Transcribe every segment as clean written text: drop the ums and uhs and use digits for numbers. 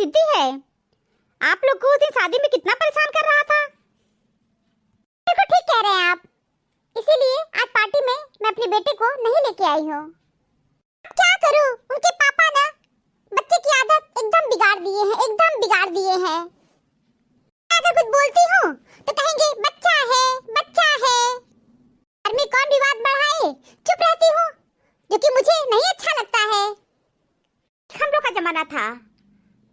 जिद्दी है। आप लोग को उस दिन शादी में कितना परेशान कर रहा था। बिल्कुल ठीक कह रहे हैं आप, इसीलिए आज पार्टी में मैं अपने बेटे को नहीं लेके आई हूँ। क्या करूँ, उनके पापा ना बच्चे की आदत एकदम बिगाड़ दिए हैं, एकदम बिगाड़ दिए हैं। अगर कुछ बोलती हूँ तो कहेंगे बच्चा है, बच्चा है। घर में कौन विवाद बढ़ाए, चुप रहती हूँ, जो कि मुझे नहीं अच्छा लगता है। हम लोग का जमाना था,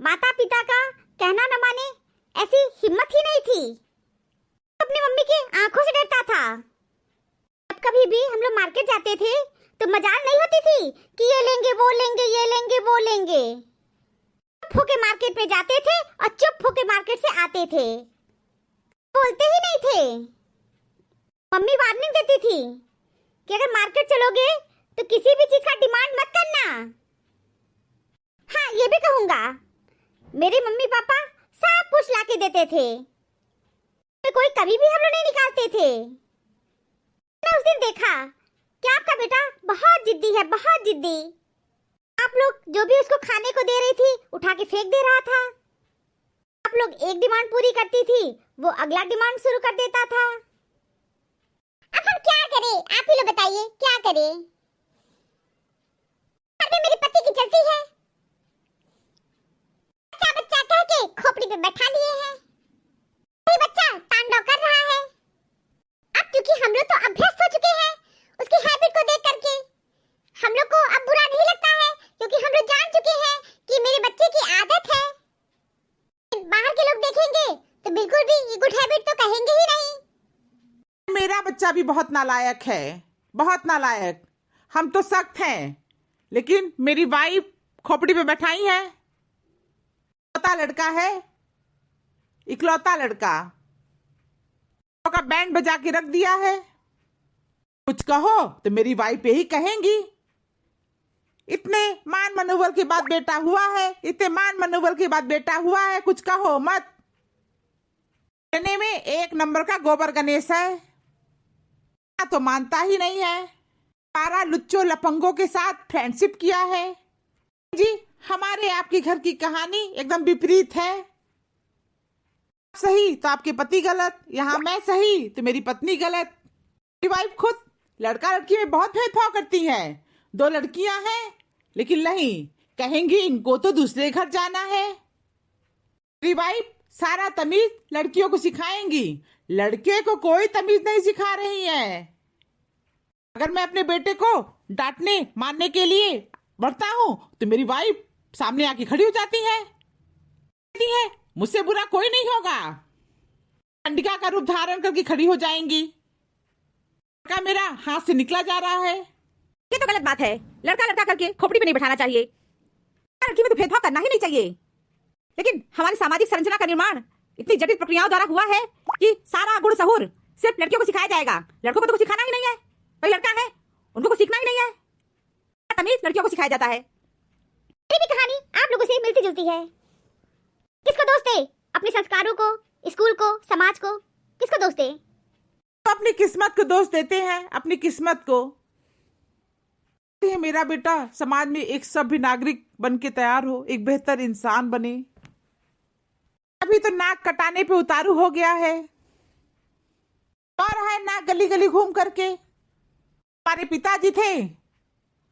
माता पिता का कहना न माने ऐसी हिम्मत ही नहीं थी। अपनी मम्मी की आंखों से डरता था। अब कभी भी हम लोग मार्केट जाते थे तो मजाल नहीं होती थी कि ये लेंगे वो लेंगे, ये लेंगे वो लेंगे। चुप होके मार्केट में जाते थे और चुप होके मार्केट से आते थे, बोलते ही नहीं थे। मम्मी वार्निंग देती थी कि अगर मार्केट चलोगे तो किसी भी चीज का डिमांड मत करना। हाँ, ये भी कहूंगा, मेरे मम्मी पापा सब कुछ लाके देते थे, तो कोई कभी भी हम लोग नहीं निकालते थे। मैंने उस दिन देखा कि आपका बेटा बहुत जिद्दी है, बहुत जिद्दी। आप लोग जो भी उसको खाने को दे रही थी उठा के फेंक दे रहा था। आप लोग एक डिमांड पूरी करती थी, वो अगला डिमांड शुरू कर देता था। अब हम क्या करें, आप ही लोग बताइए, क्या करें। घर में मेरे पति की चलती है, बच्चा बच्चा कह के खोपड़ी पे बैठा लिए हैं। कोई बच्चा तांडव कर रहा है। अब क्योंकि हम लोग तो अभ्यस्त हो चुके हैं उसकी हैबिट को देख करके, हम लोग को अब बुरा नहीं लगता है, क्योंकि हम लोग जान चुके हैं कि मेरे बच्चे की आदत है। बाहर के लोग देखेंगे तो बिल्कुल भी ये गुड हैबिट तो कहेंगे ही नहीं। मेरा बच्चा भी बहुत नालायक है, बहुत नालायक। हम तो सख्त हैं, लेकिन मेरी वाइफ खोपड़ी पे बैठाई है। इकलौता लड़का है, इकलौता लड़का का बैंड बजा के रख दिया है। कुछ कहो तो मेरी वाइफ यही कहेंगी, इतने मान मनोबल के बाद बेटा हुआ है, इतने मान मनोबल के बाद बेटा हुआ है, कुछ कहो मत। कहने में एक नंबर का गोबर गणेश है, तो मानता ही नहीं है। 12 लुच्चों लफंगों के साथ फ्रेंडशिप किया है। जी, हमारे आपके घर की कहानी एकदम विपरीत है। सही तो आपके पति गलत, यहाँ मैं सही तो मेरी पत्नी गलत। मेरी वाइफ खुद लड़का लड़की में बहुत भेदभाव करती है। 2 लड़कियां हैं, लेकिन नहीं, कहेंगी इनको तो दूसरे घर जाना है। मेरी वाइफ सारा तमीज लड़कियों को सिखाएंगी, लड़के को कोई तमीज नहीं सिखा रही है। अगर मैं अपने बेटे को डांटने मारने के लिए बढ़ता हूँ तो मेरी वाइफ सामने आके खड़ी हो जाती है, कहती है मुझसे बुरा कोई नहीं होगा। अंडिका का रूप धारण करके खड़ी हो जाएंगी। लड़का मेरा हाथ से निकला जा रहा है। ये तो गलत बात है, लड़का लड़का करके खोपड़ी पे नहीं बैठाना चाहिए। लड़की में तो भेदभाव करना ही नहीं चाहिए। लेकिन हमारी सामाजिक संरचना का निर्माण इतनी जटिल प्रक्रियाओं द्वारा हुआ है कि सारा गुण सहूर सिर्फ लड़कियों को सिखाया जाएगा, लड़कों को तो कुछ सिखाना ही नहीं है। कोई लड़का है, उनको कुछ सीखना ही नहीं है, तमीज लड़कियों को सिखाया जाता है। मेरी भी कहानी आप लोगों से मिलती जुलती है। किसको दोष दे, अपने संस्कारों को, स्कूल को, समाज को, किसको दोष दे? तो अपनी किस्मत को दोष देते हैं, अपनी किस्मत को। मेरा बेटा समाज में एक सभ्य नागरिक बन के तैयार हो, एक बेहतर इंसान बने। अभी तो नाक कटाने पे उतारू हो गया है, और है नाक गली गली घूम करके। हमारे पिताजी थे,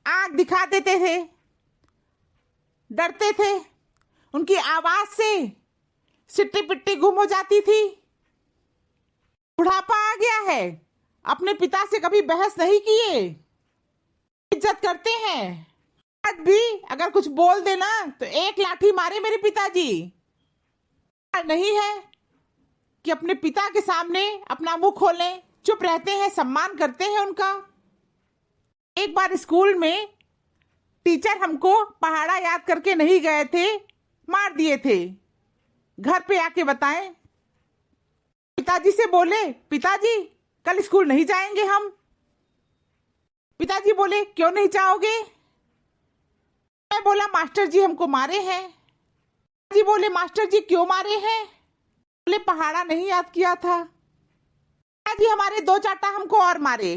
आंख दिखा देते थे, डरते थे, उनकी आवाज से सिट्टी पिट्टी गुम हो जाती थी। बुढ़ापा आ गया है, अपने पिता से कभी बहस नहीं किए, इज्जत करते हैं। आज भी अगर कुछ बोल देना तो एक लाठी मारे मेरे पिताजी। नहीं है कि अपने पिता के सामने अपना मुंह खोलें, चुप रहते हैं, सम्मान करते हैं उनका। एक बार स्कूल में टीचर हमको पहाड़ा याद करके नहीं गए थे, मार दिए थे। घर पे आके बताएं, पिताजी से बोले पिताजी कल स्कूल नहीं जाएंगे हम। पिताजी बोले क्यों नहीं जाओगे? मैं बोला मास्टर जी हमको मारे हैं। जी बोले मास्टर जी क्यों मारे हैं? बोले पहाड़ा नहीं याद किया था। जी हमारे 2 चाटा हमको और मारे।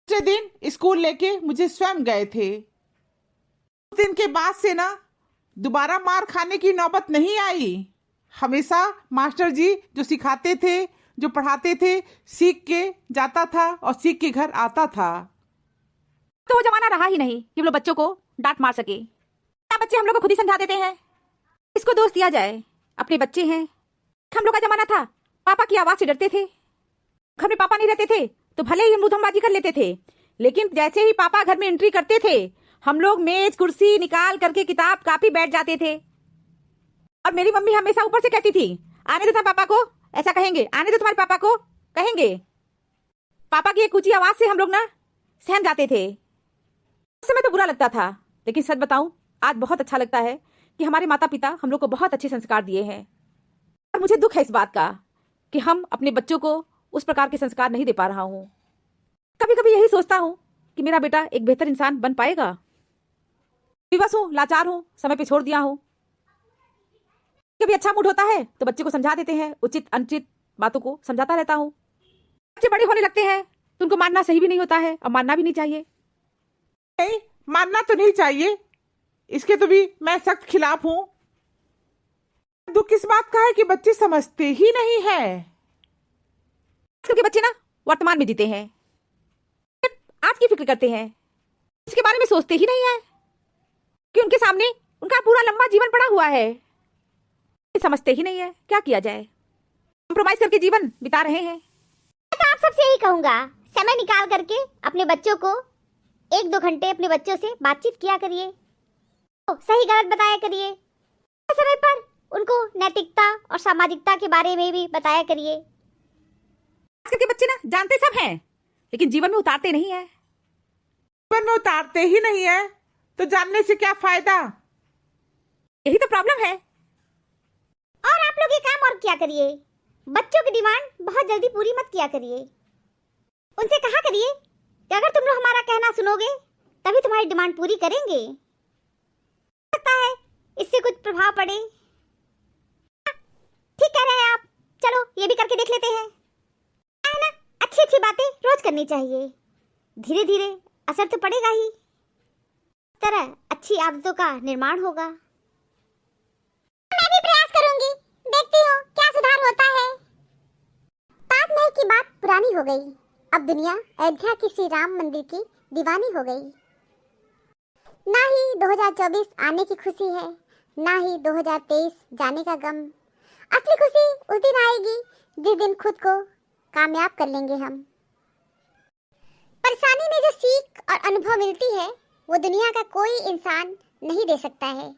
दूसरे दिन स्कूल लेके मुझे स्वयं गए थे। उस दिन के बाद से ना दोबारा मार खाने की नौबत नहीं आई। हमेशा मास्टर जी जो सिखाते थे, जो पढ़ाते थे, सीख के जाता था और सीख के घर आता था। तो वो जमाना रहा ही नहीं कि हम लोग बच्चों को डांट मार सके। क्या बच्चे हम लोग को खुद ही समझा देते हैं। इसको दोष दिया जाए, अपने बच्चे हैं। हम लोग का जमाना था, पापा की आवाज से डरते थे। घर में पापा नहीं रहते थे तो भले ही हम मुंहबाजी कर लेते थे, लेकिन जैसे ही पापा घर में एंट्री करते थे हम लोग मेज कुर्सी निकाल करके किताब कापी बैठ जाते थे। और मेरी मम्मी हमेशा ऊपर से कहती थी, आने दो तुम्हारे पापा को, ऐसा कहेंगे, आने दो तुम्हारे पापा को, कहेंगे। पापा की एक ऊंची आवाज से हम लोग ना सहम जाते थे। उस समय तो बुरा लगता था, लेकिन सच बताऊं आज बहुत अच्छा लगता है कि हमारे माता पिता हम लोग को बहुत अच्छे संस्कार दिए हैं। और मुझे दुख है इस बात का कि हम अपने बच्चों को उस प्रकार के संस्कार नहीं दे पा रहा हूं। कभी कभी यही सोचता हूं कि मेरा बेटा एक बेहतर इंसान बन पाएगा। विवश हूं, लाचार हूं, समय पे छोड़ दिया हूं। कभी अच्छा मूड होता है तो बच्चे को समझा देते हैं, उचित अनुचित बातों को समझाता रहता हूं। बच्चे बड़े होने लगते हैं तो उनको मानना सही भी नहीं होता है और मानना भी नहीं चाहिए। नहीं, मानना तो नहीं चाहिए, इसके तो भी मैं सख्त खिलाफ हूं। दुख इस बात का है कि बच्चे समझते ही नहीं है। आजकल के बच्चे ना वर्तमान में जीते हैं, आज की फिक्र करते हैं, इसके बारे में सोचते ही नहीं है कि उनके सामने उनका पूरा लंबा जीवन पड़ा हुआ है। समझते ही नहीं है, क्या किया जाए। कंप्रोमाइज करके जीवन बिता रहे हैं। मैं तो आप सबसे यही कहूंगा, समय निकाल करके अपने बच्चों को 1-2 घंटे अपने बच्चों से बातचीत किया करिए, सही गलत बताया करिए। समय पर उनको नैतिकता और सामाजिकता के बारे में भी बताया करिए। आजकल के बच्चे ना जानते सब हैं, लेकिन जीवन में उतारते नहीं है। जीवन में उतारते ही नहीं है तो जानने से क्या फायदा। यही तो प्रॉब्लम है। और आप लोग ये काम और क्या करिए, बच्चों की डिमांड बहुत जल्दी पूरी मत किया करिए। उनसे कहा करिए कि अगर तुम लोग हमारा कहना सुनोगे तभी तुम्हारी डिमांड पूरी करेंगे। लगता है इससे कुछ प्रभाव पड़े। ठीक कह रहे हैं आप, चलो ये भी करके देख लेते हैं। है ना, अच्छी अच्छी बातें रोज करनी चाहिए, धीरे धीरे असर तो पड़ेगा ही। इस तरह अच्छी आदतों का निर्माण होगा। मैं भी प्रयास करूंगी, देखती हूँ क्या सुधार होता है। ताजमहल की बात पुरानी हो गई, अब दुनिया अयोध्या की श्री राम मंदिर की दीवानी हो गई। ना ही 2024 आने की खुशी है, ना ही 2023 जाने का गम। असली खुशी उस दिन आएगी जिस दिन खुद को कामयाब कर लेंगे हम। परेशानी में जो सीख और अनुभव मिलती है वो दुनिया का कोई इंसान नहीं दे सकता है।